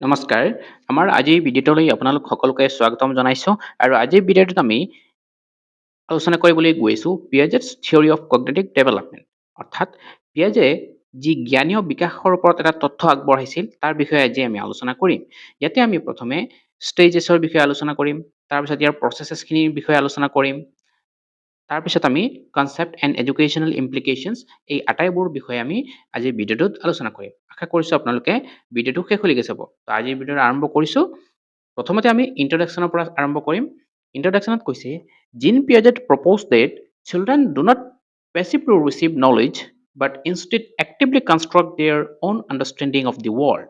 নমস্কাৰ। আমাৰ আজিৰ ভিডিঅ'টোলৈ আপোনালোক সকলোকে স্বাগতম জনাইছোঁ আৰু আজিৰ ভিডিঅ'টোত আমি আলোচনা কৰিবলৈ গৈ আছোঁ পিয়াজেটছ থিয়ৰী অফ কগনিটিভ ডেভেলপমেণ্ট। অৰ্থাৎ পিয়াজে যি জ্ঞানীয় বিকাশৰ ওপৰত এটা তথ্য আগবঢ়াইছিল তাৰ বিষয়ে আজি আমি আলোচনা কৰিম। ইয়াতে আমি প্ৰথমে ষ্টেজেছৰ বিষয়ে আলোচনা কৰিম, তাৰপিছত ইয়াৰ প্ৰচেছেছখিনিৰ বিষয়ে আলোচনা কৰিম, তাৰপিছত আমি কনচেপ্ট এণ্ড এডুকেশ্যনেল ইমপ্লিকেশ্যনছ এই আটাইবোৰ বিষয়ে আমি আজিৰ ভিডিঅ'টোত আলোচনা কৰিম। আশা কৰিছোঁ আপোনালোকে ভিডিঅ'টো শেষলৈকে চাব। তো আজিৰ ভিডিঅ'টো আৰম্ভ কৰিছোঁ। প্ৰথমতে আমি ইন্ট্ৰডাকশ্যনৰ পৰা আৰম্ভ কৰিম। ইন্ট্ৰডাকশ্যনত কৈছে Jean Piaget propose that children do not passively receive knowledge but instead actively construct their own understanding of the world.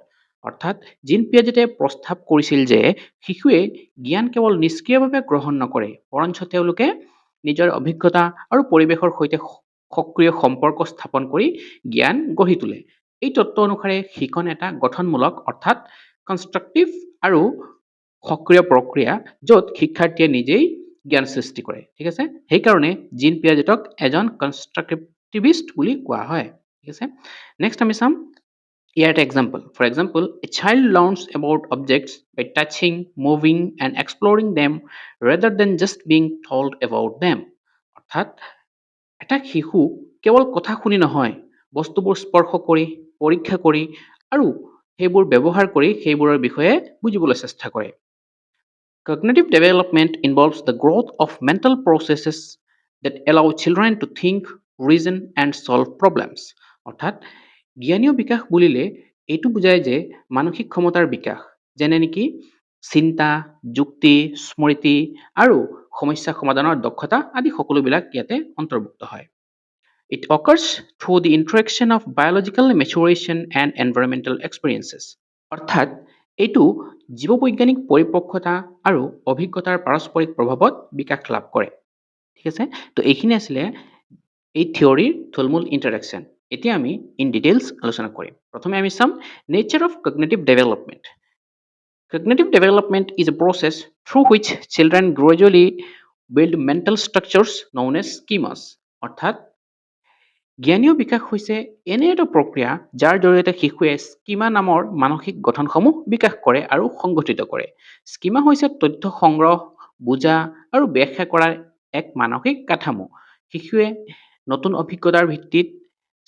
অৰ্থাৎ জিন পিয়াজেটে প্ৰস্তাৱ কৰিছিল যে শিশুৱে জ্ঞান কেৱল নিষ্ক্ৰিয়ভাৱে গ্ৰহণ নকৰে, বৰঞ্চ তেওঁলোকে নিজৰ অভিজ্ঞতা আৰু পৰিৱেশৰ সৈতে সক্ৰিয় সম্পৰ্ক স্থাপন কৰি জ্ঞান গঢ়ি তোলে। এই তত্ত্ব অনুসাৰে শিকন এটা গঠনমূলক অৰ্থাৎ কনষ্ট্ৰাক্টিভ আৰু সক্ৰিয় প্ৰক্ৰিয়া য'ত শিক্ষাৰ্থীয়ে নিজেই জ্ঞান সৃষ্টি কৰে। ঠিক আছে, সেইকাৰণে জিন পিয়াজেটক এজন কনষ্ট্ৰাক্টিভিষ্ট বুলি কোৱা হয়। ঠিক আছে, নেক্সট আমি চাম ইয়াৰ এটা example. For example, a child learns about objects by touching, moving and exploring them rather than just being told about them. অৰ্থাৎ এটা শিশু কেৱল কথা শুনি নহয়, বস্তুবোৰ স্পৰ্শ কৰি, পৰীক্ষা কৰি আৰু সেইবোৰ ব্যৱহাৰ কৰি সেইবোৰৰ বিষয়ে বুজিবলৈ চেষ্টা কৰে। Cognitive development involves the growth of mental processes that allow children to think, reason and solve problems. অৰ্থাৎ জ্ঞানীয় বিকাশ বুলিলে এইটো বুজায় যে মানসিক ক্ষমতাৰ বিকাশ, যেনে নেকি চিন্তা, যুক্তি, স্মৃতি আৰু সমস্যা সমাধানৰ দক্ষতা আদি সকলোবিলাক ইয়াতে অন্তৰ্ভুক্ত হয়। It occurs through the interaction of biological maturation and environmental experiences. অৰ্থাৎ এইটো জীৱবৈজ্ঞানিক পৰিপক্কতা আৰু অভিজ্ঞতাৰ পাৰস্পৰিক প্ৰভাৱত বিকাশ লাভ কৰে। ঠিক আছে, তো এইখিনি আছিলে এই থিয়ৰীৰ থুলমূল ইন্ট্ৰডাকশ্যন। এতিয়া আমি ইন ডিটেইলছ আলোচনা কৰিম। প্ৰথমে আমি চাম nature of cognitive development. Cognitive development is a process through which children gradually build mental structures known as schemas. অৰ্থাৎ জ্ঞানীয় বিকাশ হৈছে এনে এটা প্ৰক্ৰিয়া যাৰ জৰিয়তে শিশুৱে স্কিমা নামৰ মানসিক গঠনসমূহ বিকাশ কৰে আৰু সংগঠিত কৰে। স্কিমা হৈছে তথ্য সংগ্ৰহ, বুজা আৰু ব্যাখ্যা কৰাৰ এক মানসিক কাঠামো। শিশুৱে নতুন অভিজ্ঞতাৰ ভিত্তিত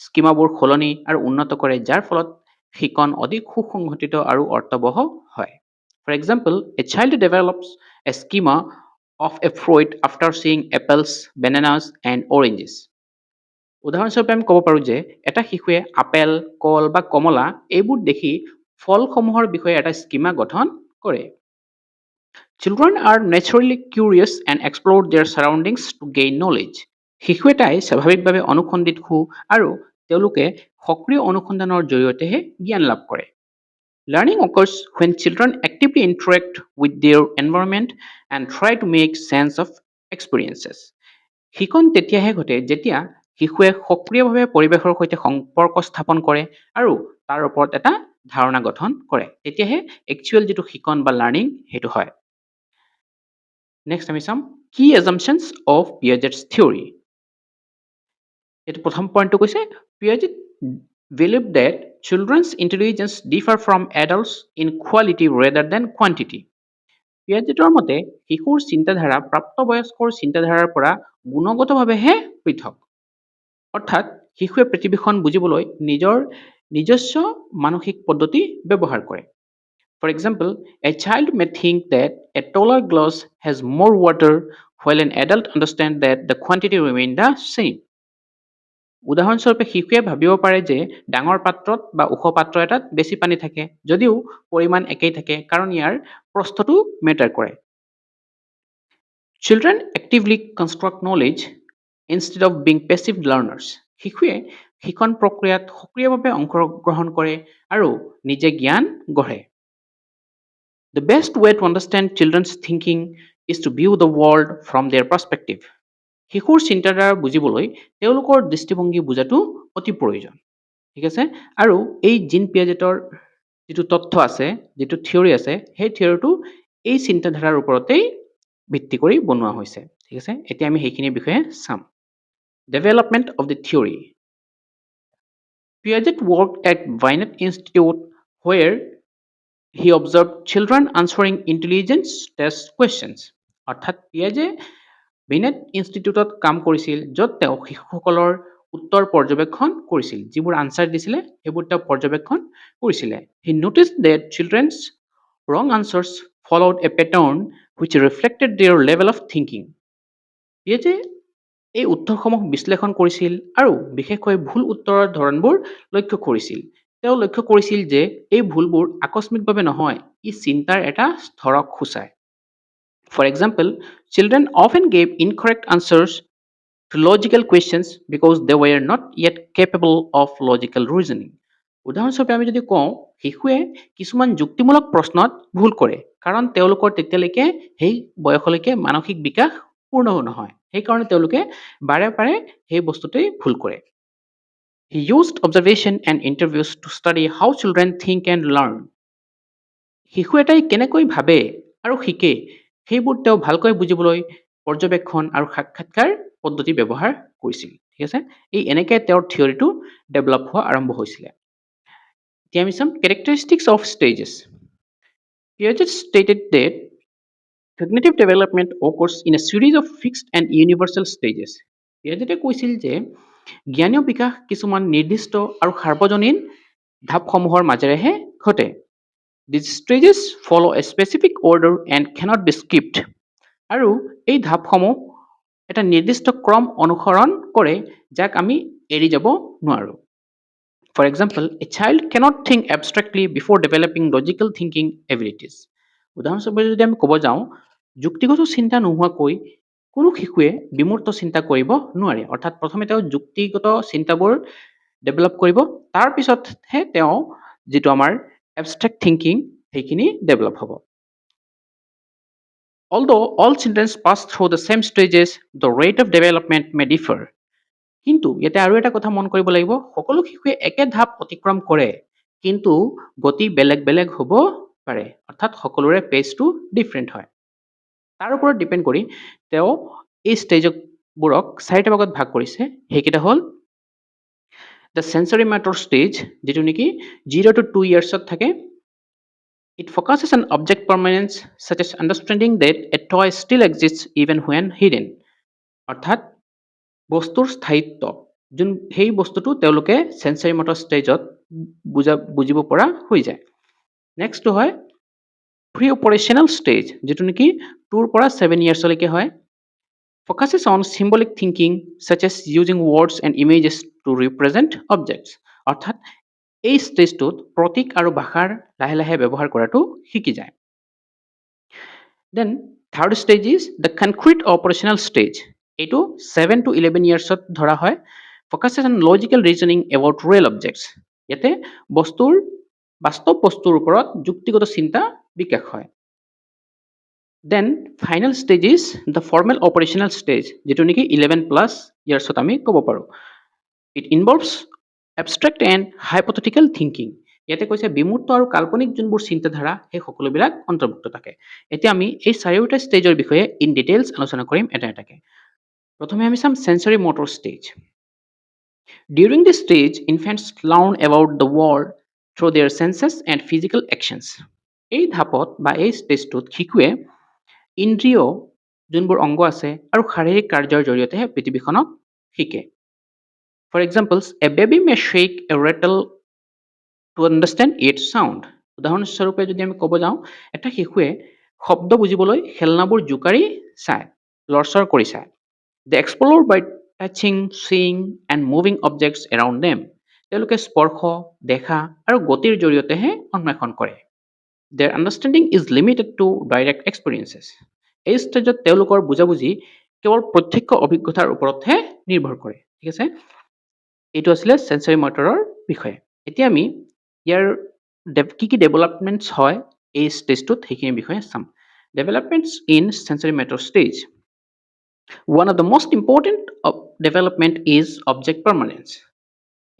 স্কিমাবোৰ সলনি আৰু উন্নত কৰে, যাৰ ফলত শিকন অধিক সুসংগঠিত আৰু অৰ্থবহ হয়। For example, a child develops a schema of a fruit after seeing apples, bananas and oranges. উদাহৰণস্বৰূপে আমি ক'ব পাৰোঁ যে এটা শিশুৱে আপেল, কল বা কমলা এইবোৰ দেখি ফলসমূহৰ বিষয়ে এটা স্কিমা গঠন কৰে। Children are naturally curious and explore their surroundings to gain knowledge. শিশু এটাই স্বাভাৱিকভাৱে অনুসন্ধিৎসু আৰু তেওঁলোকে সক্ৰিয় অনুসন্ধানৰ জৰিয়তেহে জ্ঞান লাভ কৰে। Learning occurs when children actively interact with their environment and try to make sense of experiences. শিকন তেতিয়াহে ঘটে যেতিয়া শিশুৱে সক্ৰিয়ভাৱে পৰিৱেশৰ সৈতে সম্পৰ্ক স্থাপন কৰে আৰু তাৰ ওপৰত এটা ধাৰণা গঠন কৰে। তেতিয়াহে একচুৱেল যিটো শিকন বা লাৰ্ণিং সেইটো হয়। নেক্সট আমি চাম কি এজাম্পশ্যনছ অফ পিয়াজেটছ থিয়ৰী। এইটো প্ৰথম পইণ্টটো কৈছে Piaget believed that children's intelligence differ from adults in quality rather than quantity. পিয়াজেটৰ মতে শিশুৰ চিন্তাধাৰা প্ৰাপ্তবয়স্কৰ চিন্তাধাৰাৰ পৰা গুণগতভাৱেহে পৃথক। অৰ্থাৎ শিশুৱে পৃথিৱীখন বুজিবলৈ নিজৰ নিজস্ব মানসিক পদ্ধতি ব্যৱহাৰ কৰে। For example, a child may think that a taller glass has more water while an adult understands that the quantity remains the same. উদাহৰণস্বৰূপে শিশুৱে ভাবিব পাৰে যে ডাঙৰ পাত্ৰত বা ওখ পাত্ৰ এটাত বেছি পানী থাকে, যদিও পৰিমাণ একেই থাকে, কাৰণ ইয়াৰ প্ৰস্থটো মেটাৰ কৰে। Children actively construct knowledge instead of being passive learners. শিশুৱে শিকন প্ৰক্ৰিয়াত সক্ৰিয়ভাৱে অংশগ্ৰহণ কৰে আৰু নিজে জ্ঞান গঢ়ে। The best way to understand children's thinking is to view the world from their perspective. শিশুৰ চিন্তাধাৰা বুজিবলৈ তেওঁলোকৰ দৃষ্টিভংগী বুজাটো অতি প্ৰয়োজন। ঠিক আছে, আৰু এই জিন পিয়াজেটৰ যিটো তথ্য আছে, যিটো থিয়ৰী আছে, সেই থিয়ৰীটো এই চিন্তাধাৰাৰ ওপৰতেই ভিত্তি কৰি বনোৱা হৈছে। ঠিক আছে, এতিয়া আমি সেইখিনিৰ বিষয়ে চাম। Development of the theory. Piaget worked at Binet Institute where He observed children answering intelligence test questions. অৰ্থাৎ পিয়াজে বিনেট ইনষ্টিটিউটত কাম কৰিছিল য'ত তেওঁ শিশুসকলৰ উত্তৰ পৰ্যবেক্ষণ কৰিছিল যিবোৰ আনচাৰ দিছিলে সেইবোৰ তেওঁ পৰ্যবেক্ষণ কৰিছিলে He noticed that children's wrong answers followed a pattern which reflected their level of thinking. পিয়াজে এই উত্তৰসমূহ বিশ্লেষণ কৰিছিল আৰু বিশেষকৈ ভুল উত্তৰৰ ধৰণবোৰ লক্ষ্য কৰিছিল তেওঁ লক্ষ্য কৰিছিল যে এই ভুলবোৰ আকস্মিকভাৱে নহয় ই চিন্তাৰ এটা স্তৰক সূচায় For example, children often gave incorrect answers to logical questions because they were not yet capable of logical reasoning. উদাহৰণস্বৰূপে আমি যদি কওঁ শিশুৱে কিছুমান যুক্তিমূলক প্ৰশ্নত ভুল কৰে কাৰণ তেওঁলোকৰ তেতিয়ালৈকে সেই বয়সলৈকে মানসিক বিকাশ পূৰ্ণ নহয় সেইকাৰণে তেওঁলোকে বাৰে বাৰে সেই বস্তুতেই ভুল কৰে He used observation and interviews to study how children think and learn. শিশু এটাই কেনেকৈ ভাবে আৰু শিকে সেইবোৰ তেওঁ ভালকৈ বুজিবলৈ পৰ্যবেক্ষণ আৰু সাক্ষাৎকাৰ পদ্ধতি ব্যৱহাৰ কৰিছিল ঠিক আছে এই এনেকৈ তেওঁৰ থিয়ৰিটো ডেভেলপ হোৱা আৰম্ভ হৈছিলে এতিয়া আমি চাম characteristics of stages Piaget stated that cognitive development occurs in a series of fixed and universal stages Piaget কৈছিল যে জ্ঞানীয় বিকাশ কিছুমান নিৰ্দিষ্ট আৰু সাৰ্বজনীন ধাপসমূহৰ মাজেৰেহে ঘটে These stages follow a specific order and cannot be skipped. আৰু এই ধাপসমূহ এটা নিৰ্দিষ্ট ক্ৰম অনুসৰণ কৰে যাক আমি এৰি যাব নোৱাৰো For example, a child cannot think abstractly before developing logical thinking abilities. উদাহৰণস্বৰূপে যদি আমি ক'ব যাওঁ যুক্তিগত চিন্তা নোহোৱাকৈ কোনো শিশুৱে বিমূৰ্ত চিন্তা কৰিব নোৱাৰে অৰ্থাৎ প্ৰথমে তেওঁ যুক্তিগত চিন্তাবোৰ ডেভেলপ কৰিব তাৰ পিছতহে তেওঁ যেটো আমাৰ abstract thinking সেইখিনি ডেভেলপ হ'ব Although all children pass through the same stages, the rate of development may differ. কিন্তু ইয়াতে আৰু এটা কথা মন কৰিব লাগিব সকলো শিশুৱে একে ধাপ অতিক্ৰম কৰে কিন্তু গতি বেলেগ বেলেগ হ'ব পাৰে অৰ্থাৎ সকলোৰে পেজটো ডিফাৰেণ্ট হয় তাৰ ওপৰত ডিপেণ্ড কৰি তেওঁ এই ষ্টেজবোৰক চাৰিটা ভাগত ভাগ কৰিছে সেইকেইটা হ'ল the sensory motor stage যেটো নেকি 0 to 2 yearsত থাকে It focuses on object permanence such as understanding that a toy still exists even when hidden. অৰ্থাৎ বস্তুৰ স্থায়িত্ব যোন সেই বস্তুটো তেওঁলোকে সেন্সৰি মটৰ ষ্টেজত বুজিব পৰা হৈ যায় নেক্সট হয় প্ৰি অপাৰেশনাল ষ্টেজ যেটো নেকি 2 পৰা 7 ইয়াৰ্ছলৈকে হয় focuses on symbolic thinking such as using words and images to represent objects অৰ্থাৎ এই ষ্টেজটোত প্ৰতীক আৰু ভাষাৰ লাহে লাহে ব্যৱহাৰ কৰাটো শিকি যায় Then third stage is the concrete operational stage এইটো 7 to 11 yearsত ধৰা হয় focuses on logical reasoning about real objects ইয়াতে বস্তুৰ বাস্তৱ বস্তুৰ ওপৰত যুক্তিগত চিন্তা বিকাশ হয় Then final stage is the formal operational stage যেটো নেকি 11 plus yearsত আমি ক'ব পাৰো It involves abstract and hypothetical thinking ইয়াতে কৈছে বিমূৰ্ত আৰু কাল্পনিক যোনবোৰ চিন্তাধাৰা সেই সকলোবিলাক অন্তৰ্ভুক্ত থাকে এতিয়া আমি এই চাৰিওটা ষ্টেজৰ বিষয়ে ইন ডিটেইলছ আলোচনা কৰিম এটা এটাকে প্ৰথমে আমি চাম sensory motor stage During this stage infants learn about the world through their senses and physical actions এই ধাপত বা এই ষ্টেজটোত শিশুৱে ইন্দ্ৰিয় যোনবোৰ অংগ আছে আৰু শাৰীৰিক কাৰ্যৰ জৰিয়তে পৃথিৱীখনক শিকে For example, a baby may shake a rattle to understand its sound. উদাহৰণস্বৰূপে যদি আমি ক'ব যাওঁ এটা শিশুৱে শব্দ বুজিবলৈ খেলনাবোৰ জোকাৰি চায় লৰচৰ কৰি চায় They explore by touching, seeing and moving objects around them. তেওঁলোকে স্পৰ্শ দেখা আৰু গতিৰ জৰিয়তেহে অন্বেষণ কৰে Their understanding is limited to direct experiences. এই ষ্টেজত তেওঁলোকৰ বুজাবুজি কেৱল প্ৰত্যক্ষ অভিজ্ঞতাৰ ওপৰতহে নিৰ্ভৰ কৰে ঠিক আছে এইটো আছিল সেন্সৰি মটৰৰ বিষয়ে এতিয়া আমি ইয়াৰ কি ডেভেলপমেন্টস হয় এই ষ্টেজটোত সেইখিনি বিষয়ে চাম developments in sensory motor stage One of the most important development is object permanence.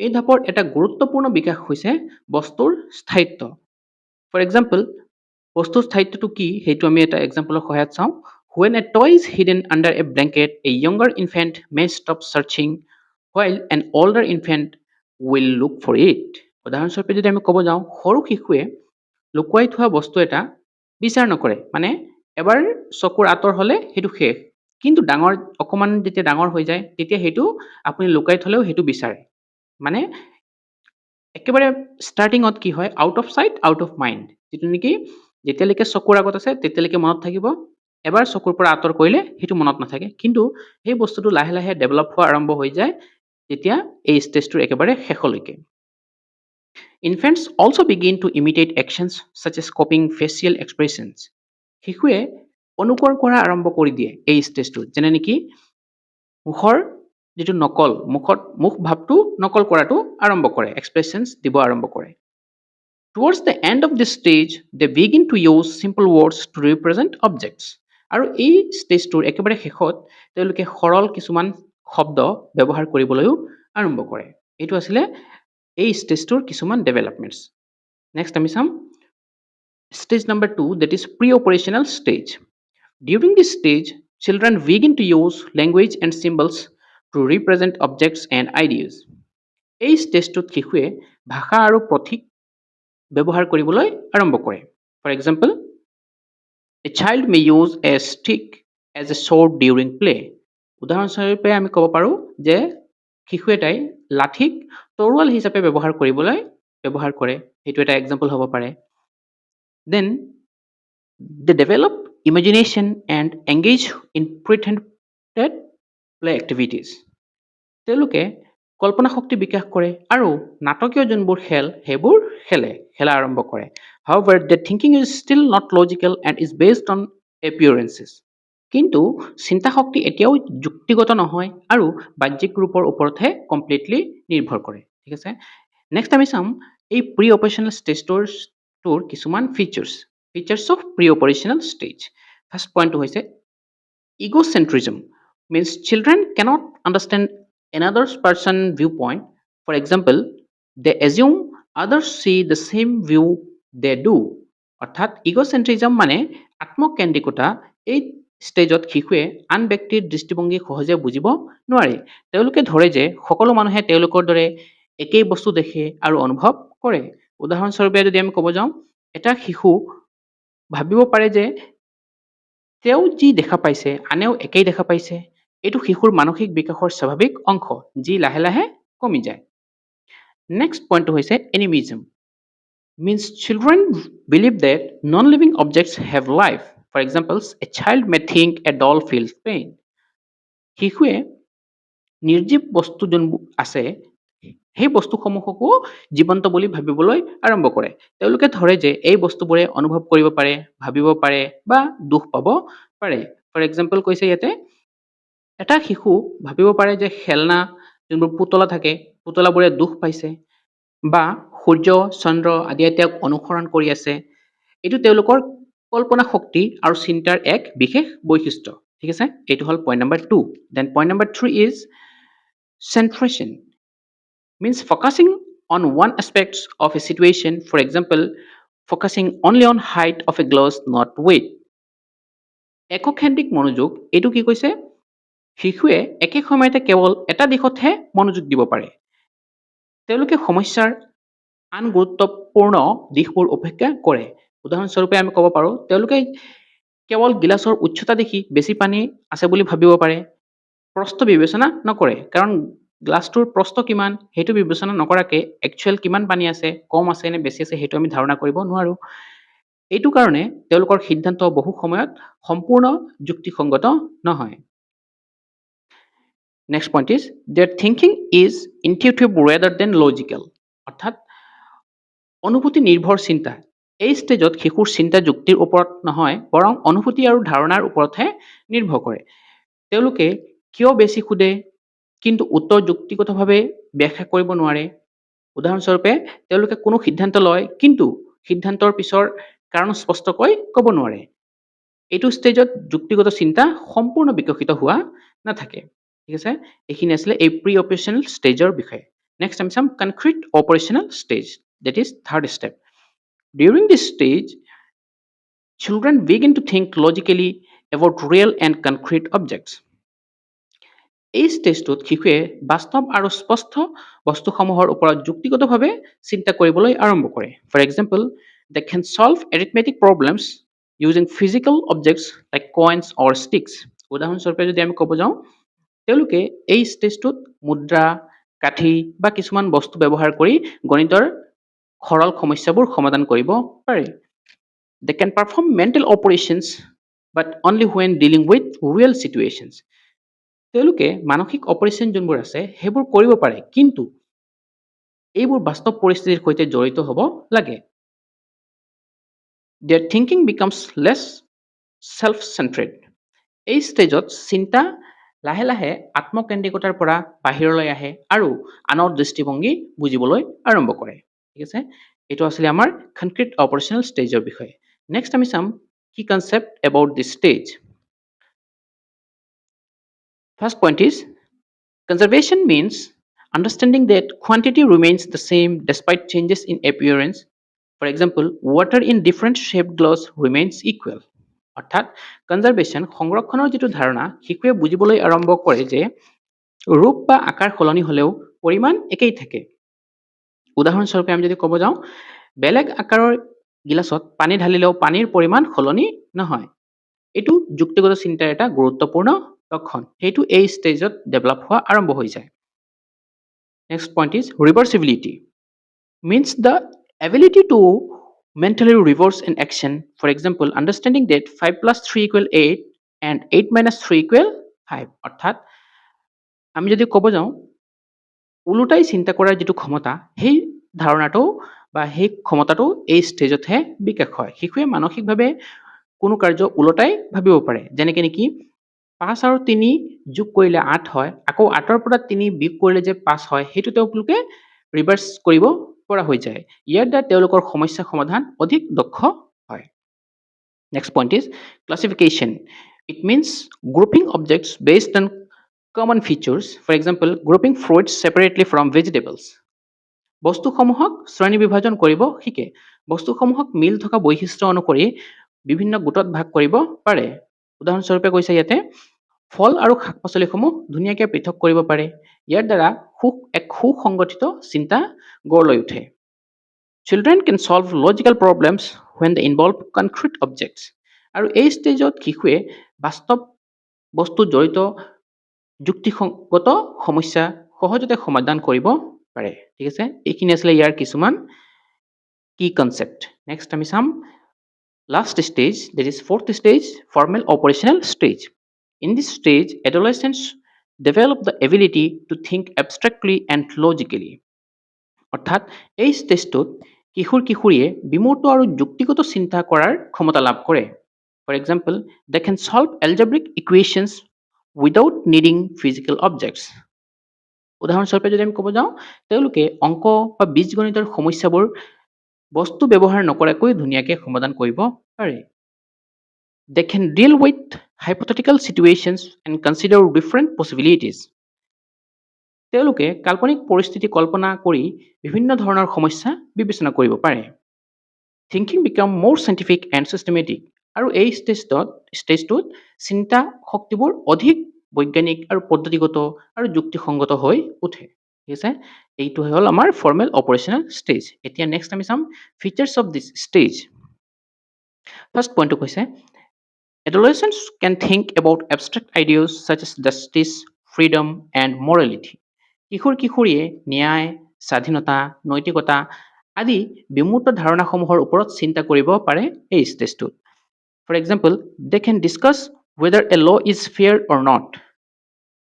এই ধাপৰ এটা গুৰুত্বপূৰ্ণ বিকাশ হৈছে বস্তুৰ স্থায়িত্ব For example, বস্তুৰ স্থায়িত্বটো কি সেইটো আমি এটা এক্সাম্পলৰ সহায়ত চাওঁ When a toy is hidden under a blanket, a younger infant may stop searching while an older infant will look for it. উদাহৰণস্বৰূপে যদি আমি ক'ব যাওঁ সৰু শিশুৱে লুকুৱাই থোৱা বস্তু এটা বিচাৰ নকৰে। মানে এবাৰ চকুৰ আঁতৰ হ'লে সেইটো শেষ। কিন্তু অকণমান যেতিয়া ডাঙৰ হৈ যায় তেতিয়া সেইটো আপুনি লুকাই থ'লেও সেইটো বিচাৰে। মানে একেবাৰে ষ্টাৰ্টিঙত কি হয়, out of sight out of mind, যিটো নেকি যেতিয়ালৈকে চকুৰ আগত আছে তেতিয়ালৈকে মনত থাকিব, এবাৰ চকুৰ পৰা আঁতৰ কৰিলে সেইটো মনত নাথাকে। কিন্তু সেই বস্তুটো লাহে লাহে ডেভেলপ হোৱা আৰম্ভ হৈ যায় যেতিয়া এই ষ্টেজটোৰ একেবাৰে শেষলৈকে। Infants also begin to imitate actions such as copying facial expressions. শিশুৱে অনুকৰ কৰা আৰম্ভ কৰি দিয়ে এই ষ্টেজটোত, যেনে নেকি মুখৰ যিটো নকল, মুখ ভাৱটো নকল কৰাটো আৰম্ভ কৰে, এক্সপ্ৰেছনছ দিব আৰম্ভ কৰে। Towards the end of this stage, they begin to use simple words to represent objects. আৰু এই ষ্টেজটোৰ একেবাৰে শেষত তেওঁলোকে সৰল কিছুমান শব্দ ব্যৱহাৰ কৰিবলৈও আৰম্ভ কৰে। এইটো আছিলে এই ষ্টেজটোৰ কিছুমান ডেভেলপমেণ্টছ। নেক্সট আমি চাম stage number 2, that is pre-operational stage. During this stage, children begin to use language and symbols to represent objects and ideas. এই ষ্টেজটোত শিশুৱে ভাষা আৰু প্ৰতীক ব্যৱহাৰ কৰিবলৈ আৰম্ভ কৰে। For example, a child may use a stick as a sword during play. উদাহৰণস্বৰূপে আমি ক'ব পাৰোঁ যে শিশু এটাই লাঠিক তৰোৱাল হিচাপে ব্যৱহাৰ কৰে। সেইটো এটা এক্সাম্পল হ'ব পাৰে। Then they develop imagination and engage in pretended play activities. তেওঁলোকে কল্পনা শক্তি বিকাশ কৰে আৰু নাটকীয় যোনবোৰ খেল সেইবোৰ খেলা আৰম্ভ কৰে। However, their thinking is still not logical and is based on appearances. কিন্তু চিন্তা শক্তি এতিয়াও যুক্তিগত নহয় আৰু বাহ্যিক ৰূপৰ ওপৰতহে কমপ্লিটলি নিৰ্ভৰ কৰে। ঠিক আছে, নেক্সট আমি চাম এই প্ৰি অপাৰেশ্যনেল ষ্টেজটোৰ কিছুমান features of pre operational stage. First পইণ্টটো হৈছে ইগোচেন্ট্ৰিজম, means children cannot understand another person's viewpoint. For example, they assume others see the same view they do. অৰ্থাৎ ইগোচেন্ট্ৰিজম মানে আত্মকেন্দ্ৰিকতা। এই ষ্টেজত শিশুৱে আন ব্যক্তিৰ দৃষ্টিভংগী সহজে বুজিব নোৱাৰে। তেওঁলোকে ধৰে যে সকলো মানুহে তেওঁলোকৰ দৰে একেই বস্তু দেখে আৰু অনুভৱ কৰে। উদাহৰণস্বৰূপে যদি আমি ক'ব যাওঁ, এটা শিশু ভাবিব পাৰে যে তেওঁ যি দেখা পাইছে আনেও একেই দেখা পাইছে। এইটো শিশুৰ মানসিক বিকাশৰ স্বাভাৱিক অংশ, যি লাহে লাহে কমি যায়। নেক্সট পইণ্টটো হৈছে এনিমিজম, means children believe that non-living objects have life. For example, a child may think a doll feels pain. শিশুৱে নিৰ্জীৱ বস্তু যোনবোৰ আছে সেই বস্তুসমূহকো জীৱন্ত বুলি ভাবিবলৈ আৰম্ভ কৰে। তেওঁলোকে ধৰে যে এই বস্তুবোৰে অনুভৱ কৰিব পাৰে, ভাবিব পাৰে বা দুখ পাব পাৰে। ফৰ এক্সাম্পল কৈছে ইয়াতে, এটা শিশু ভাবিব পাৰে যে খেলনা যোনবোৰ পুতলা থাকে, পুতলাবোৰে দুখ পাইছে বা সূৰ্য চন্দ্ৰ আদিয়ে তেওঁক অনুসৰণ কৰি আছে। এইটো তেওঁলোকৰ কল্পনা শক্তি আৰু চিন্তাৰ এক বিশেষ বৈশিষ্ট্য। ঠিক আছে, এইটো হ'ল point number 2। Then point number 3 is centration, means focusing on one aspect of a situation. For example, focusing only on height of a glass, not weight. এককেন্দ্ৰিক মনোযোগ, এইটো কি কৈছে, শিশুৱে একে সময়তে কেৱল এটা দিশতহে মনোযোগ দিব পাৰে। তেওঁলোকে সমস্যাৰ আন গুৰুত্বপূৰ্ণ দিশবোৰ উপেক্ষা কৰে। উদাহৰণস্বৰূপে আমি ক'ব পাৰোঁ, তেওঁলোকে কেৱল গিলাচৰ উচ্চতা দেখি বেছি পানী আছে বুলি ভাবিব পাৰে, প্ৰস্থ বিবেচনা নকৰে। কাৰণ গ্লাছটোৰ প্ৰস্থ কিমান সেইটো বিবেচনা নকৰাকৈ একচুৱেল কিমান পানী আছে, কম আছে নে বেছি আছে, সেইটো আমি ধাৰণা কৰিব নোৱাৰোঁ। এইটো কাৰণে তেওঁলোকৰ সিদ্ধান্ত বহু সময়ত সম্পূৰ্ণ যুক্তিসংগত নহয়। Next point is their thinking is intuitive rather than logical, অৰ্থাৎ অনুভূতি নিৰ্ভৰ চিন্তা। এই ষ্টেজত শিশুৰ চিন্তা যুক্তিৰ ওপৰত নহয়, বৰং অনুভূতি আৰু ধাৰণাৰ ওপৰতহে নিৰ্ভৰ কৰে। তেওঁলোকে কিয় বেছি সোধে কিন্তু উত্তৰ যুক্তিগতভাৱে ব্যাখ্যা কৰিব নোৱাৰে। উদাহৰণস্বৰূপে তেওঁলোকে কোনো সিদ্ধান্ত লয় কিন্তু সিদ্ধান্তৰ পিছৰ কাৰণ স্পষ্টকৈ ক'ব নোৱাৰে। এইটো ষ্টেজত যুক্তিগত চিন্তা সম্পূৰ্ণ বিকশিত হোৱা নাথাকে। ঠিক আছে, এইখিনি আছিলে এই প্ৰি অপাৰেশ্যনেল ষ্টেজৰ বিষয়ে। নেক্সট আমি চাম concrete operational stage, that is third step. During this stage, children begin to think logically about real and concrete objects. এই ষ্টেজটোত শিশুৱে বাস্তৱ আৰু স্পষ্ট বস্তুসমূহৰ ওপৰত যুক্তিগতভাৱে চিন্তা কৰিবলৈ আৰম্ভ কৰে। For example, They can solve arithmetic problems using physical objects like coins or sticks. উদাহৰণস্বৰূপে যদি আমি ক'ব যাওঁ, তেওঁলোকে এই ষ্টেজটোত মুদ্ৰা, কাঠি বা কিছুমান বস্তু ব্যৱহাৰ কৰি গণিতৰ সৰল সমস্যাবোৰ সমাধান কৰিব পাৰে। They can perform mental operations but only when dealing with real situations. তেওঁলোকে মানসিক অপাৰেশ্যন যোনবোৰ আছে সেইবোৰ কৰিব পাৰে, কিন্তু এইবোৰ বাস্তৱ পৰিস্থিতিৰ সৈতে জড়িত হ'ব লাগে। Their thinking becomes less self-centered. এই ষ্টেজত চিন্তা লাহে লাহে আত্মকেন্দ্ৰিকতাৰ পৰা বাহিৰলৈ আহে আৰু আনৰ দৃষ্টিভংগী বুজিবলৈ আৰম্ভ কৰে। ঠিক আছে, এইটো আছিলে আমাৰ কনক্ৰিট অপাৰেশ্যনেল ষ্টেজৰ বিষয়ে। নেক্সট আমি চাম কি concept about this stage. First point is conservation means understanding that quantity remains the same despite changes in appearance. For example, water in different shaped glass remains equal. অৰ্থাৎ conservation সংৰক্ষণৰ যিটো ধাৰণা শিশুৱে বুজিবলৈ আৰম্ভ কৰে যে ৰূপ বা আকাৰ সলনি হ'লেও পৰিমাণ একেই থাকে। উদাহৰণস্বৰূপে আমি যদি ক'ব যাওঁ, বেলেগ আকাৰৰ গিলাচত পানী ঢালিলেও পানীৰ পৰিমাণ সলনি নহয়। এইটো যুক্তিগত চিন্তাৰ এটা গুৰুত্বপূৰ্ণ লক্ষণ। সেইটো এই ষ্টেজত ডেভেলপ হোৱা আৰম্ভ হৈ যায়। Next point is reversibility. means the ability to mentally reverse an action. For example, understanding that 5 plus 3 equal 8 and 8 minus 3 equal 5. অৰ্থাৎ আমি যদি ক'ব যাওঁ, ওলোটাই চিন্তা কৰাৰ যিটো ক্ষমতা, সেই ধাৰণাটো বা সেই ক্ষমতাটো এই ষ্টেজতহে বিকাশ হয়। শিশুৱে মানসিকভাৱে কোনো কাৰ্য ওলোটাই ভাবিব পাৰে, যেনেকৈ নেকি 5 আৰু 3 যোগ কৰিলে 8 হয়, আকৌ 8ৰ পৰা 3 বিয়োগ কৰিলে যে 5 হয়, সেইটো তেওঁলোকে ৰিভাৰ্চ কৰিব পৰা হৈ যায়। ইয়াৰ দ্বাৰা তেওঁলোকৰ সমস্যা সমাধান অধিক দক্ষ হয়। Next point is classification. It means grouping objects based on common features. For example, grouping fruits separately from vegetables. বস্তুসমূহক শ্ৰেণী বিভাজন কৰিব শিকে। বস্তুসমূহক মিল থকা বৈশিষ্ট্য অনুসৰি বিভিন্ন গোটত ভাগ কৰিব পাৰে। উদাহৰণস্বৰূপে কৈছে ইয়াতে, ফল আৰু শাক পাচলিসমূহ ধুনীয়াকৈ পৃথক কৰিব পাৰে। ইয়াৰ দ্বাৰা এক সুসংগঠিত চিন্তা গঢ় লৈ উঠে। Children can solve logical problems when they involve concrete objects. আৰু এই ষ্টেজত শিশুৱে বাস্তৱ বস্তুত জড়িত যুক্তিসংগত সমস্যা সহজতে সমাধান কৰিব পাৰে। ঠিক আছে, এইখিনি আছিলে ইয়াৰ কিছুমান কি কনচেপ্ট। নেক্সট আমি চাম last stage, that is fourth stage, formal operational stage. In this stage, adolescents develop the ability to think abstractly and logically. অৰ্থাৎ এই ষ্টেজটোত কিশোৰ কিশোৰীয়ে বিমূৰ্ত আৰু যুক্তিগত চিন্তা কৰাৰ ক্ষমতা লাভ কৰে। For example, they can solve algebraic equations without needing physical objects. উদাহৰণস্বৰূপে যদি আমি ক'ব যাওঁ, তেওঁলোকে অংক বা বীজগণিতৰ সমস্যাবোৰ বস্তু ব্যৱহাৰ নকৰাকৈ ধুনীয়াকৈ সমাধান কৰিব পাৰে। They can deal with hypothetical situations and consider different possibilities. তেওঁলোকে কাল্পনিক পৰিস্থিতি কল্পনা কৰি বিভিন্ন ধৰণৰ সমস্যা বিবেচনা কৰিব পাৰে। Thinking become more scientific and systematic. আৰু এই ষ্টেজটোত চিন্তা শক্তিবোৰ অধিক বৈজ্ঞানিক আৰু পদ্ধতিগত আৰু যুক্তিসংগত হৈ উঠে। ঠিক আছে, এইটো হ'ল আমাৰ ফৰ্মেল অপাৰেশ্যনেল ষ্টেজ। এতিয়া নেক্সট আমি চাম features of this stage. First পইণ্টটো কৈছে, adolescents can think about abstract ideas such as justice, freedom and morality. কিশোৰ কিশোৰীয়ে ন্যায়, স্বাধীনতা, নৈতিকতা আদি বিমূৰ্ত ধাৰণাসমূহৰ ওপৰত চিন্তা কৰিব পাৰে এই ষ্টেজটোত। For example, they can discuss whether a law' is fair or not.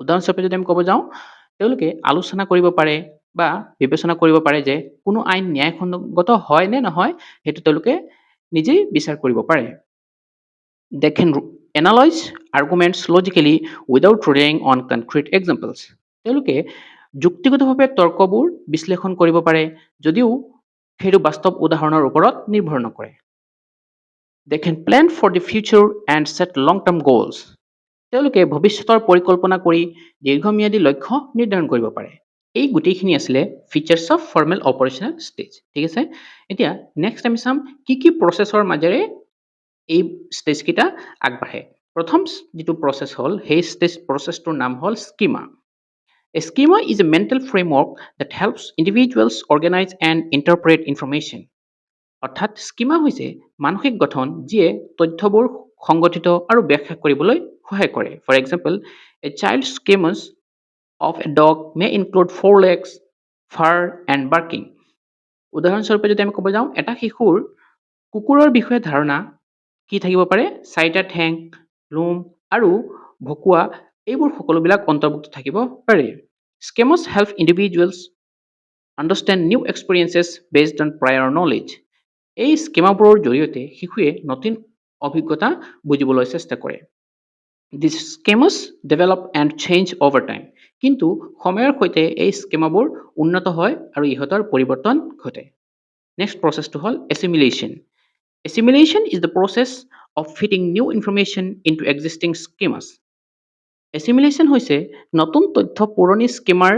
উদাহৰণস্বৰূপে যদি আমি ক'ব যাওঁ, তেওঁলোকে আলোচনা কৰিব পাৰে বা বিবেচনা কৰিব পাৰে যে কোনো আইন ন্যায়সংগত হয় নে নহয়, সেইটো তেওঁলোকে নিজেই বিচাৰ কৰিব পাৰে। They can analyze arguments logically without relying on concrete examples. তেওঁলোকে যুক্তিগতভাৱে তৰ্কবোৰ বিশ্লেষণ কৰিব পাৰে যদিও সেইটো বাস্তৱ উদাহৰণৰ ওপৰত নিৰ্ভৰ নকৰে। They can plan for the future and set long-term goals. তেওঁলোকে ভৱিষ্যতৰ পৰিকল্পনা কৰি দীৰ্ঘম্যাদী লক্ষ্য নিৰ্ধাৰণ কৰিব পাৰে। এই গোটেইখিনি আছিলে features of formal operational stage. ঠিক আছে, এতিয়া নেক্সট আমি চাম কি কি প্ৰচেছৰ মাজেৰে এই ষ্টেজকেইটা আগবাঢ়ে। প্ৰথম যিটো প্ৰচেছ হ'ল, সেই প্ৰচেছটোৰ নাম হ'ল schema. A schema is a mental framework that helps individuals organize and interpret information. অৰ্থাৎ স্কিমা হৈছে মানসিক গঠন যিয়ে তথ্যবোৰ সংগঠিত আৰু ব্যাখ্যা কৰিবলৈ সহায় কৰে। For example, a child schemas of a dog may include four legs, fur and barking. উদাহৰণস্বৰূপে যদি আমি ক'ব যাওঁ, এটা শিশুৰ কুকুৰৰ বিষয়ে ধাৰণা কি থাকিব পাৰে? চাৰিটা ঠেং, লোম আৰু ভকুৱা, এইবোৰ সকলোবিলাক অন্তৰ্ভুক্ত থাকিব পাৰে। Schemas help individuals understand new experiences based on prior knowledge. এই স্কিমাবোৰৰ জৰিয়তে শিশুৱে নতুন অভিজ্ঞতা বুজিবলৈ চেষ্টা কৰে। These schemas develop and change over time. কিন্তু সময়ৰ সৈতে এই স্কিমাবোৰ উন্নত হয় আৰু ইহঁতৰ পৰিৱৰ্তন ঘটে। নেক্সট প্ৰচেছটো হ'ল assimilation. Assimilation is the process of fitting new information into existing schemas. Assimilation হৈছে নতুন তথ্য পুৰণি স্কিমাৰ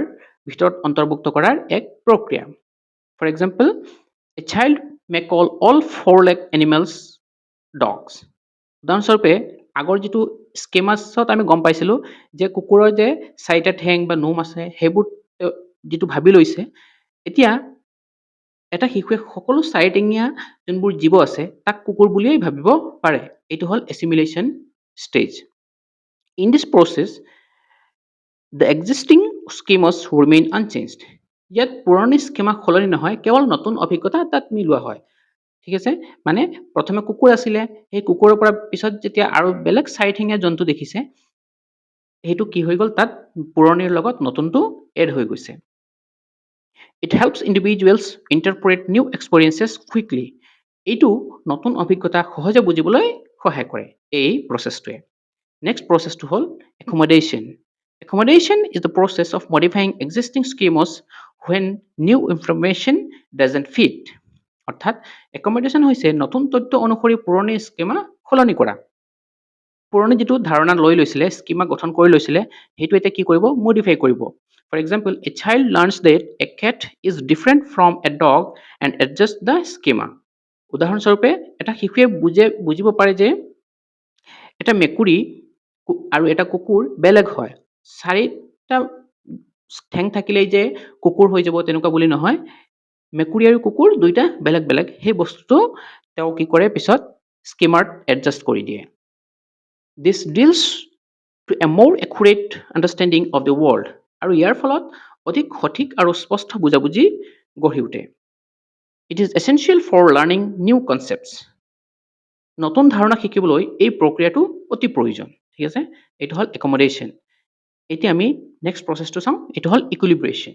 ভিতৰত অন্তৰ্ভুক্ত কৰাৰ এক প্ৰক্ৰিয়া। For example, a child may call all four-legged animals dogs. উদাহৰণস্বৰূপে আগৰ যিটো স্কিমাছত আমি গম পাইছিলোঁ যে কুকুৰৰ যে চাৰিটা ঠেং বা নোম আছে সেইবোৰ যিটো ভাবি লৈছে, এতিয়া এটা শিশুৱে সকলো চাৰিঠেঙীয়া যোনবোৰ জীৱ আছে তাক কুকুৰ বুলিয়েই ভাবিব পাৰে। এইটো হ'ল assimilation stage. In this process the existing schemas remain unchanged. ইয়াত পুৰণি স্কিমা সলনি নহয়, কেৱল নতুন অভিজ্ঞতা তাত মিলোৱা হয়। ঠিক আছে, মানে প্ৰথমে কুকুৰ আছিলে, সেই কুকুৰৰ পৰা পিছত যেতিয়া আৰু বেলেগ চাৰিঠেঙীয়া জন্তু দেখিছে, সেইটো কি হৈ গ'ল, তাত পুৰণিৰ লগত নতুনটো এড হৈ গৈছে। It helps individuals interpret new experiences quickly. এইটো নতুন অভিজ্ঞতা সহজে বুজিবলৈ সহায় কৰে এই প্ৰচেছটোৱে। নেক্সট প্ৰচেছটো হ'ল accommodation. Accommodation is the process of modifying existing schemas when new information doesn't fit. অৰ্থাৎ accommodation হৈছে নতুন তথ্য অনুসৰি পুৰণি স্কিমা সলনি কৰা। পুৰণি যিটো ধাৰণা লৈ লৈছিলে, স্কিমা গঠন কৰি লৈছিলে, সেইটো এতিয়া কি কৰিব? মডিফাই কৰিব। For example, a child learns that a cat is different from a dog and adjusts the schema. উদাহৰণস্বৰূপে এটা শিশুৱে বুজিব পাৰে যে এটা মেকুৰী আৰু এটা কুকুৰ বেলেগ হয়। চাৰিটা ঠেং থাকিলেই যে কুকুৰ হৈ যাব তেনেকুৱা বুলি নহয়, মেকুৰী আৰু কুকুৰ দুইটা বেলেগ বেলেগ। সেই বস্তুটো তেওঁ কি কৰে, পিছত স্কিমাত এডজাষ্ট কৰি দিয়ে। This deals to a more accurate understanding of the world. আৰু ইয়াৰ ফলত অধিক সঠিক আৰু স্পষ্ট বুজাবুজি গঢ়ি উঠে। It is essential for learning new concepts. নতুন ধাৰণা শিকিবলৈ এই প্ৰক্ৰিয়াটো অতি প্ৰয়োজন। ঠিক আছে, এইটো হ'ল accommodation. এতিয়া আমি নেক্সট প্ৰচেছটো চাওঁ, এইটো হ'ল equilibration.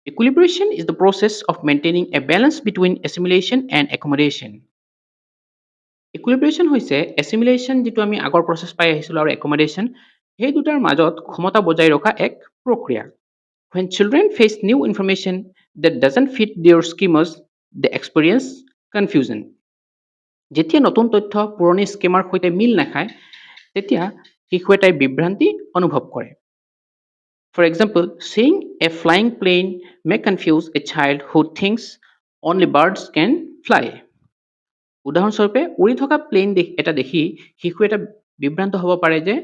Equilibration is the process of maintaining a balance between assimilation and accommodation. Equilibration হৈছে assimilation যিটো আমি আগৰ প্ৰচেছ পাই আহিছিলোঁ আৰু accommodation, সেই দুটাৰ মাজত ক্ষমতা বজাই ৰখা এক প্ৰক্ৰিয়া। When children face new information that doesn't fit their schemas, they experience confusion. যেতিয়া নতুন তথ্য পুৰণি স্কিমাৰ সৈতে মিল নাখায়, তেতিয়া শিশু এটাই বিভ্ৰান্তি অনুভৱ কৰে। For example, seeing a flying plane may confuse a child who thinks only birds can fly. উদাহৰণস্বৰূপে উৰি থকা প্লেন এটা দেখি শিশু এটা বিভ্ৰান্ত হ'ব পাৰে যে,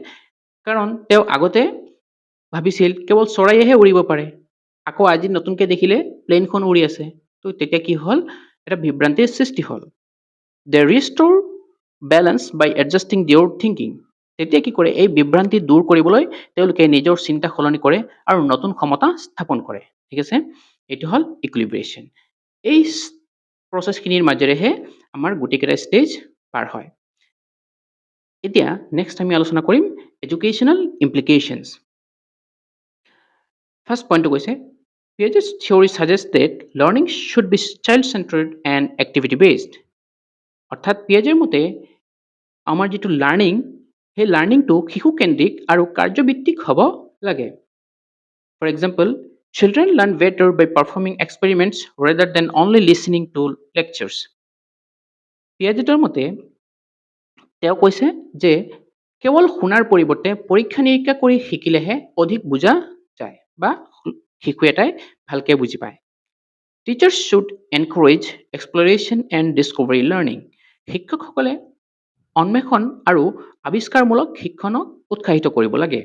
কাৰণ তেওঁ আগতে ভাবিছিল কেৱল চৰাইহে উৰিব পাৰে, আকৌ আজি নতুনকৈ দেখিলে প্লেনখন উৰি আছে। তো তেতিয়া কি হ'ল, এটা বিভ্ৰান্তিৰ সৃষ্টি হ'ল। They restore balance by adjusting their thinking. তেতিয়া কি কৰে, এই বিভ্ৰান্তি দূৰ কৰিবলৈ তেওঁলোকে নিজৰ চিন্তা সলনি কৰে আৰু নতুন ক্ষমতা স্থাপন কৰে। ঠিক আছে, এইটো হ'ল ইকুইলিব্ৰেশ্যন। এই প্ৰচেছখিনিৰ মাজেৰেহে আমাৰ গোটেইকেইটা ষ্টেজ পাৰ হয়। এতিয়া নেক্সট আমি আলোচনা কৰিম এডুকেশ্যনেল ইমপ্লিকেশ্যনছ। ফাৰ্ষ্ট পইণ্টটো কৈছে, Piaget's theory suggests that learning should be child-centered and activity-based. অৰ্থাৎ পিয়াজেৰ মতে আমাৰ যিটো লাৰ্ণিং, সেই লাৰ্ণিংটো শিশুকেন্দ্ৰিক আৰু কাৰ্যভিত্তিক হ'ব লাগে। For example, children learn better by performing experiments rather than only listening to lectures. পিয়াজেটৰ মতে তেওঁ কৈছে যে কেৱল শুনাৰ পৰিৱৰ্তে পৰীক্ষা নিৰীক্ষা কৰি শিকিলেহে অধিক বুজা যায় বা শিশু এটাই ভালকৈ বুজি পায়। Teachers should encourage exploration and discovery learning. শিক্ষকসকলে অন্বেষণ আৰু আৱিষ্কাৰমূলক শিক্ষণক উৎসাহিত কৰিব লাগে।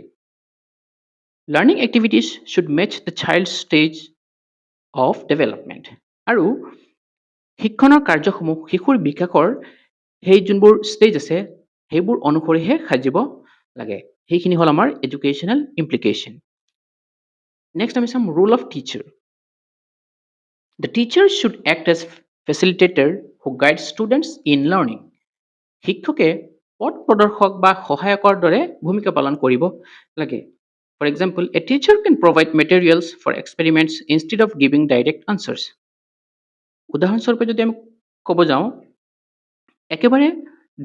Learning activities should match the child's stage of development. আৰু শিক্ষণৰ কাৰ্যসমূহ শিশুৰ বিকাশৰ সেই যোনবোৰ ষ্টেজ আছে সেইবোৰ অনুসৰিহে সাজিব লাগে। সেইখিনি হ'ল আমাৰ এডুকেশ্যনেল ইমপ্লিকেশ্যন। নেক্সট আমি চাম roll of teacher. The teacher should act as facilitator who guides students in learning. শিক্ষকে পথ প্ৰদৰ্শক বা সহায়কৰ দৰে ভূমিকা পালন কৰিব লাগে। For example, a teacher can provide materials for experiments instead of giving direct answers. উদাহৰণস্বৰূপে যদি আমি ক'ব যাওঁ, একেবাৰে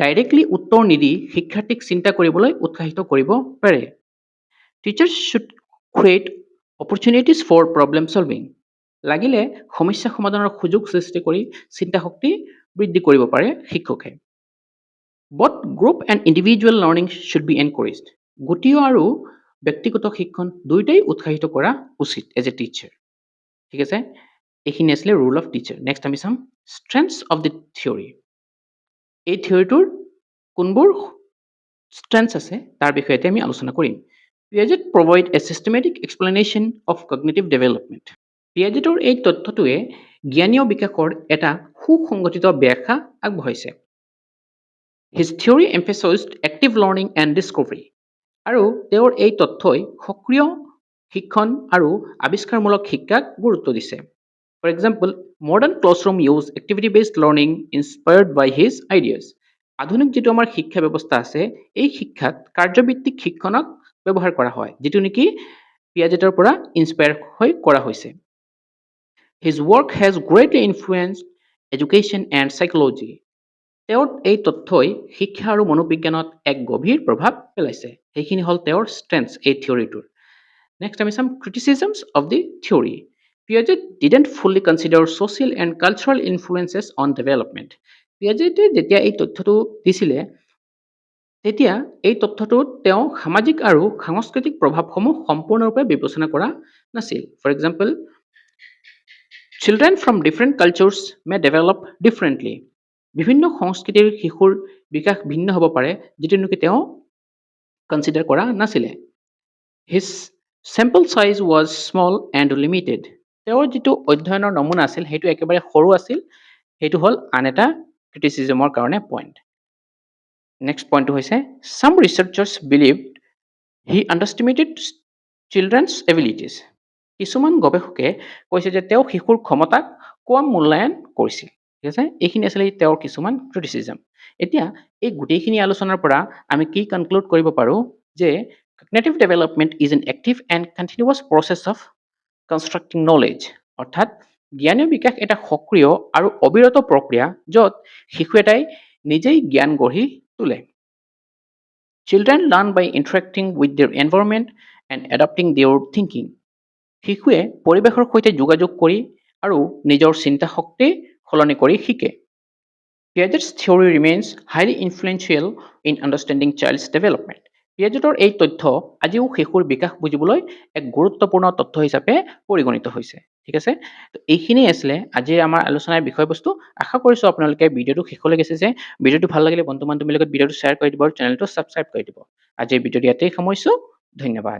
ডাইৰেক্টলি উত্তৰ নিদি শিক্ষাৰ্থীক চিন্তা কৰিবলৈ উৎসাহিত কৰিব পাৰে। Teachers should create opportunities for problem solving. লাগিলে সমস্যা সমাধানৰ সুযোগ সৃষ্টি কৰি চিন্তা শক্তি বৃদ্ধি কৰিব পাৰে শিক্ষকে। Both group and individual learning should be encouraged. গোটীয় আৰু ব্যক্তিগত শিক্ষণ দুয়োটাই উৎসাহিত কৰা উচিত এজ এ টিচাৰ। ঠিক আছে, এইখিনি আছিলে ৰোল অফ টিচাৰ। নেক্সট আমি চাম ষ্ট্ৰেংথছ অফ দি থিয়ৰী। এই থিয়ৰীটোৰ কোনবোৰ ষ্ট্ৰেংথছ আছে তাৰ বিষয়তে আমি আলোচনা কৰিম। Piaget provide a systematic explanation of cognitive development. পিয়াজেটৰ এই তথ্যটোৱে জ্ঞানীয় বিকাশৰ এটা সুসংগঠিত ব্যাখ্যা আগবঢ়াইছে। His theory emphasized active learning and discovery. আৰু তেওঁৰ এই তথ্যই সক্ৰিয় শিক্ষণ আৰু আৱিষ্কাৰমূলক শিক্ষাক গুৰুত্ব দিছে। For example, modern classroom use activity-based learning inspired by his ideas. আধুনিক যিটো আমাৰ শিক্ষা ব্যৱস্থা আছে, এই শিক্ষাত কাৰ্যভিত্তিক শিক্ষণক ব্যৱহাৰ কৰা হয়, যিটো নেকি পিয়াজেটৰ পৰা ইনস্পায়াৰ হৈ কৰা হৈছে। His work has greatly influenced education and psychology. তেওঁৰ এই তথ্যই শিক্ষা আৰু মনোবিজ্ঞানত এক গভীৰ প্ৰভাৱ পেলাইছে। সেইখিনি হ'ল তেওঁৰ ষ্ট্ৰেংথছ এই থিয়ৰীটোৰ। নেক্সট আমি চাম criticisms of the theory. Piaget didn't fully consider social and cultural influences on development. পিয়াজেটে যেতিয়া এই তথ্যটো দিছিলে তেতিয়া এই তথ্যটোত তেওঁ সামাজিক আৰু সাংস্কৃতিক প্ৰভাৱসমূহ সম্পূৰ্ণৰূপে বিবেচনা কৰা নাছিল। For example, children from different cultures may develop differently. বিভিন্ন সংস্কৃতিৰ শিশুৰ বিকাশ ভিন্ন হ'ব পাৰে, যিটো নেকি তেওঁ কনচিডাৰ কৰা নাছিলে। His sample size was small and limited. তেওঁৰ যিটো অধ্যয়নৰ নমুনা আছিল সেইটো একেবাৰে সৰু আছিল। সেইটো হ'ল আন এটা ক্ৰিটিচিজমৰ কাৰণে পইণ্ট। নেক্সট পইণ্টটো হৈছে some researchers believed he underestimated children's abilities. কিছুমান গৱেষকে কৈছে যে তেওঁ শিশুৰ ক্ষমতাক কম মূল্যায়ন কৰিছিল। ঠিক আছে, এইখিনি আছিলে তেওঁৰ কিছুমান ক্ৰিটিচিজম। এতিয়া এই গোটেইখিনি আলোচনাৰ পৰা আমি কি কনক্লুড কৰিব পাৰোঁ যে cognitive development is an active and continuous process of constructing knowledge. অৰ্থাৎ জ্ঞানীয় বিকাশ এটা সক্ৰিয় আৰু অবিৰত প্ৰক্ৰিয়া য'ত শিশু এটাই নিজেই জ্ঞান গঢ়ি তোলে। Children learn by interacting with their environment and adapting their thinking. শিশুৱে পৰিৱেশৰ সৈতে যোগাযোগ কৰি আৰু নিজৰ চিন্তা শক্তি সলনি কৰি শিকে। Piaget's theory remains highly influential in understanding child's development. পিয়াজেটৰ এই তথ্য আজিও শিশুৰ বিকাশ বুজিবলৈ এক গুৰুত্বপূৰ্ণ তথ্য হিচাপে পৰিগণিত হৈছে। ঠিক আছে, তো এইখিনি আছিলে আজিৰ আমাৰ আলোচনাৰ বিষয়বস্তু। আশা কৰিছোঁ আপোনালোকে ভিডিঅ'টো শেষলৈ গৈছে যে ভিডিঅ'টো ভাল লাগিলে বন্ধু বান্ধৱীৰ লগত ভিডিঅ'টো শ্বেয়াৰ কৰি দিব আৰু চেনেলটো ছাবস্ক্ৰাইব কৰি দিব। আজিৰ ভিডিঅ'টো ইয়াতেই সামৰিছোঁ। ধন্যবাদ।